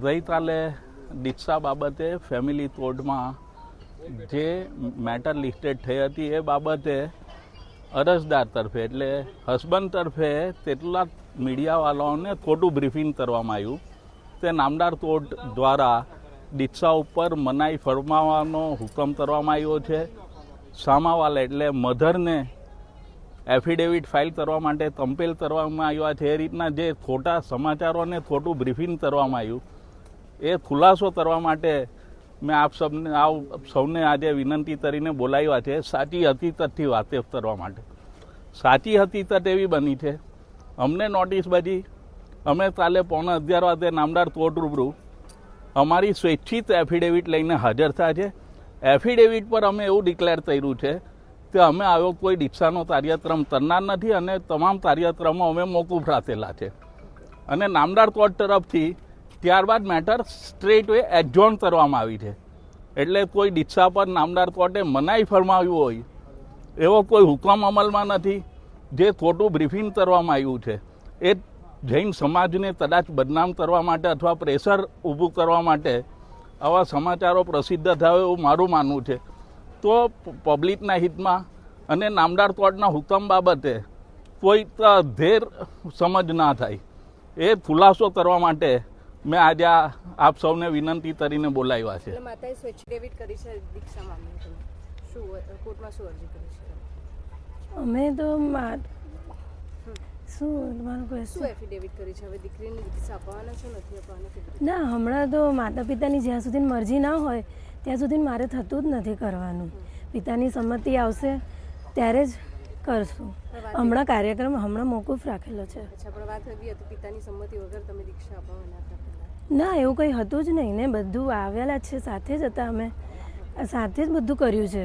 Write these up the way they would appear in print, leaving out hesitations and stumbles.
ગઈકાલે દીક્ષા બાબતે ફેમિલી કોર્ટમાં જે મેટર લિસ્ટેડ થઈ હતી એ બાબતે અરજદાર તરફે એટલે હસબન્ડ તરફે કેટલાક મીડિયાવાળાઓને ખોટું બ્રીફિંગ કરવામાં આવ્યું. તે નામદાર કોર્ટ દ્વારા દીક્ષા ઉપર મનાઈ ફરમાવવાનો હુકમ કરવામાં આવ્યો છે. સામાવાલા એટલે મધરને એફિડેવિટ ફાઇલ કરવા માટે કમ્પેલ કરવામાં આવ્યા છે. એ રીતના જે ખોટા સમાચારોને ખોટું બ્રીફિંગ કરવામાં આવ્યું એ ખુલાસો કરવા માટે મેં આપ સૌને આજે વિનંતી કરીને બોલાવ્યા છે. સાચી હકીકતથી વાકેફ કરવા માટે. સાચી હકીકત એવી બની છે, અમને નોટિસ બાજી અમે કાલે 11:15 વાગે નામદાર કોર્ટ રૂબરૂ અમારી સ્વૈચ્છિત એફિડેવિટ લઈને હાજર થયા છે. એફિડેવિટ પર અમે એવું ડિક્લેર કર્યું છે કે અમે આવ્યો કોઈ દીક્ષાનો કાર્યક્રમ કરનાર નથી અને તમામ કાર્યક્રમો અમે મોકૂફ રાખેલા છે. અને નામદાર કોર્ટ તરફથી ત્યારબાદ મેટર સ્ટ્રેટ વે એડજોર્ન કરવામાં આવી છે. એટલે કોઈ દીક્ષા પર નામદાર કોર્ટે મનાઈ ફરમાવ્યું હોય એવો કોઈ હુકમ અમલમાં નથી. જે ખોટું બ્રીફિંગ કરવામાં આવ્યું છે એ જૈન સમાજને કદાચ બદનામ કરવા માટે અથવા પ્રેશર ઊભું કરવા માટે આવા સમાચારો પ્રસિદ્ધ થાય એવું મારું માનવું છે. તો પબ્લિકના હિતમાં અને નામદાર કોર્ટના હુકમ બાબતે કોઈ ધેર સમજ ના થાય એ ખુલાસો કરવા માટે મેં આજે આપ સૌને વિનંતી કરીને બોલાવ્યા છે. માતાએ એફિડેવિટ કરી છે દીક્ષા મામલે, શું કોર્ટમાં શું અરજી કરી છે? અમે તો શું એફિડેવિટ કરી છે? હવે દીકરીને દીક્ષા અપાવવાના છે નથી અપાવવાના? ના, હમણાં તો માતા પિતાની જ્યાં સુધી મરજી ના હોય ત્યાં સુધી મારે થતું જ નથી કરવાનું. પિતાની સંમતિ આવશે ત્યારે જ કરશું. હમણાં કાર્યક્રમ મોકૂફ રાખેલો છે. પણ વાત એવી હતી પિતાની સંમતિ વગર તમે દીક્ષા અપાવવાના હતા? ના, એવું કંઈ હતું જ નહીં ને. બધું આવેલા છે, સાથે જ હતા અમે, સાથે જ બધું કર્યું છે.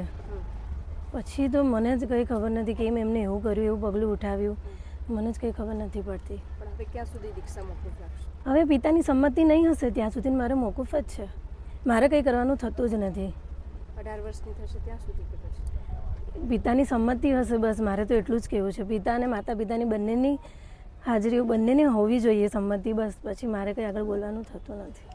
પછી તો મને જ કંઈ ખબર નથી કેમ એમને એવું કર્યું, એવું પગલું ઉઠાવ્યું, મને જ કંઈ ખબર નથી પડતી. પણ હવે ક્યાં સુધી દીક્ષા મોકૂફ રાખશો? હવે પિતાની સંમતિ નહીં હશે ત્યાં સુધી મારે મોકૂફ જ છે. મારે કંઈ કરવાનું થતું જ નથી. 18 વર્ષની થશે ત્યાં સુધી કે પછી? પિતાની સંમતિ હશે, બસ મારે તો એટલું જ કહેવું છે. પિતા અને માતા પિતાની બંનેની હાજરી બંનેની હોવી જોઈએ સંમતિ, બસ. પછી મારે કંઈ આગળ બોલવાનું થતું નથી.